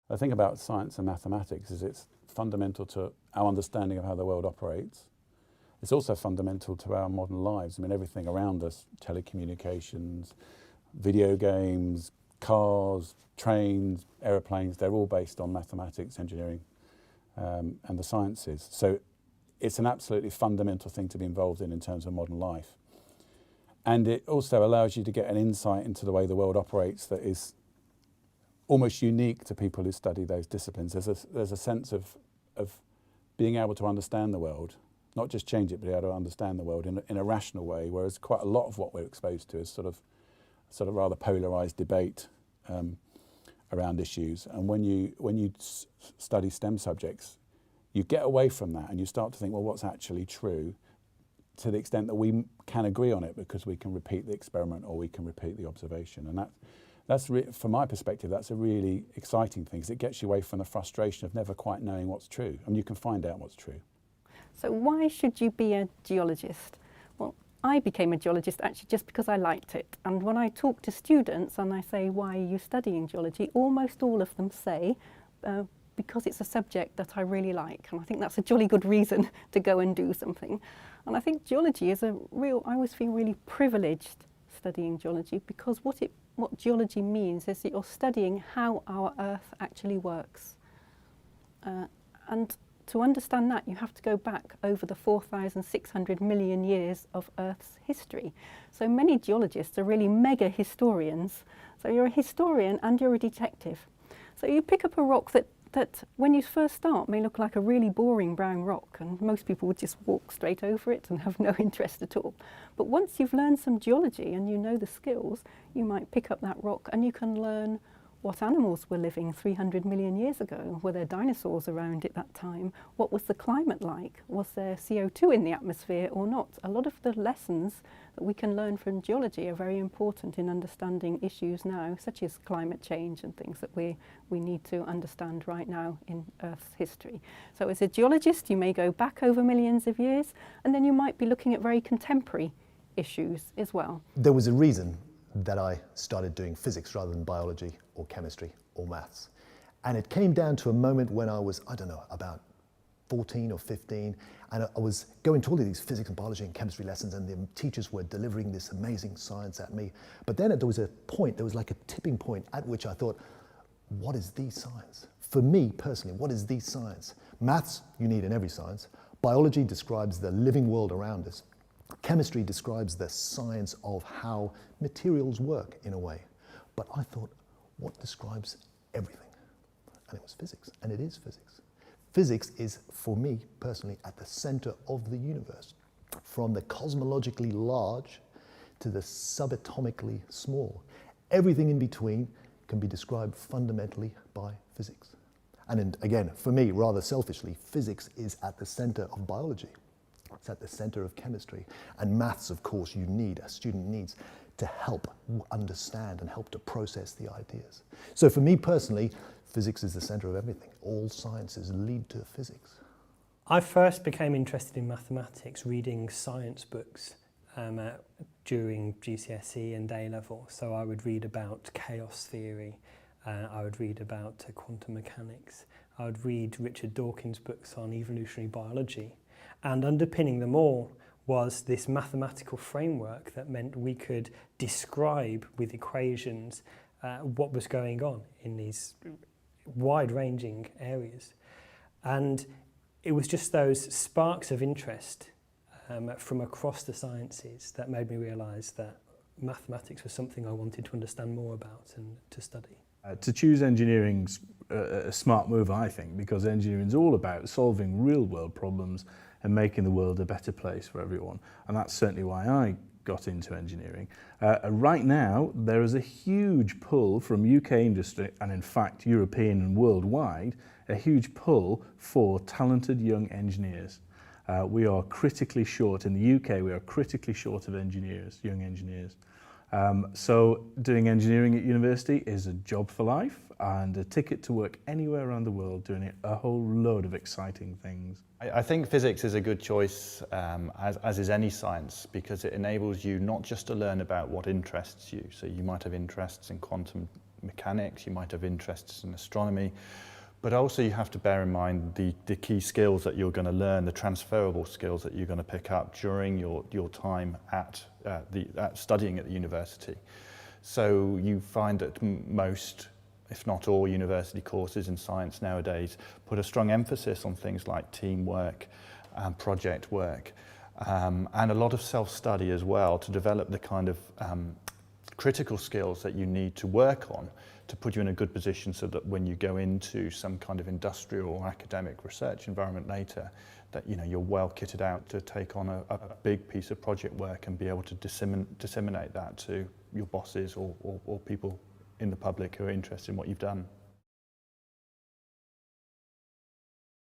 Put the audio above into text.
The thing about science and mathematics is it's fundamental to our understanding of how the world operates. It's also fundamental to our modern lives. I mean, everything around us, telecommunications, video games, cars, trains, aeroplanes, they're all based on mathematics, engineering, and the sciences. So it's an absolutely fundamental thing to be involved in terms of modern life. And it also allows you to get an insight into the way the world operates that is almost unique to people who study those disciplines. There's a sense of being able to understand the world, not just change it, but be able to understand the world in a rational way, whereas quite a lot of what we're exposed to is sort of rather polarised debate around issues. And when you study STEM subjects, you get away from that and you start to think, well, what's actually true, to the extent that we can agree on it because we can repeat the experiment or we can repeat the observation. And that's from my perspective, that's a really exciting thing, because it gets you away from the frustration of never quite knowing what's true. And you can find out what's true. So why should you be a geologist? Well, I became a geologist actually just because I liked it. And when I talk to students and I say, why are you studying geology? Almost all of them say, because it's a subject that I really like. And I think that's a jolly good reason to go and do something. And I think geology is I always feel really privileged studying geology, because what geology means is that you're studying how our Earth actually works. And to understand that, you have to go back over the 4,600 million years of Earth's history. So many geologists are really mega historians. So you're a historian and you're a detective. So you pick up a rock that when you first start may look like a really boring brown rock, and most people would just walk straight over it and have no interest at all. But once you've learned some geology and you know the skills, you might pick up that rock and you can learn what animals were living 300 million years ago. Were there dinosaurs around at that time? What was the climate like? Was there CO2 in the atmosphere or not? A lot of the lessons that we can learn from geology are very important in understanding issues now, such as climate change and things that we need to understand right now in Earth's history. So as a geologist, you may go back over millions of years, and then you might be looking at very contemporary issues as well. There was a reason that I started doing physics rather than biology or chemistry or maths. And it came down to a moment when I was, I don't know, about 14 or 15, and I was going to all of these physics and biology and chemistry lessons, and the teachers were delivering this amazing science at me. But then there was a point, there was like a tipping point at which I thought, what is the science? For me personally, what is the science? Maths, you need in every science. Biology describes the living world around us. Chemistry describes the science of how materials work in a way. But I thought, what describes everything? And it was physics, and it is physics. Physics is, for me personally, at the center of the universe, from the cosmologically large to the subatomically small. Everything in between can be described fundamentally by physics. And again, for me, rather selfishly, physics is at the center of biology. It's at the center of chemistry. And maths, of course, a student needs to help understand and help to process the ideas. So for me personally, physics is the center of everything. All sciences lead to physics. I first became interested in mathematics reading science books during GCSE and A-level. So I would read about chaos theory, I would read about quantum mechanics, I would read Richard Dawkins' books on evolutionary biology. And underpinning them all was this mathematical framework that meant we could describe with equations what was going on in these wide-ranging areas. And it was just those sparks of interest from across the sciences that made me realise that mathematics was something I wanted to understand more about and to study. To choose engineering's a smart move, I think, because engineering is all about solving real-world problems and making the world a better place for everyone. And that's certainly why I got into engineering. Right now, there is a huge pull from UK industry, and in fact European and worldwide, a huge pull for talented young engineers. We are critically short, in the UK, we are critically short of engineers, young engineers. So doing engineering at university is a job for life and a ticket to work anywhere around the world doing a whole load of exciting things. I think physics is a good choice, as is any science, because it enables you not just to learn about what interests you. So you might have interests in quantum mechanics, you might have interests in astronomy, but also you have to bear in mind the key skills that you're going to learn, the transferable skills that you're going to pick up during your time at studying at the university. So you find that most, if not all, university courses in science nowadays put a strong emphasis on things like teamwork and project work, and a lot of self-study as well to develop the kind of critical skills that you need to work on to put you in a good position so that when you go into some kind of industrial or academic research environment later, that you're well kitted out to take on a big piece of project work and be able to disseminate that to your bosses or people in the public who are interested in what you've done.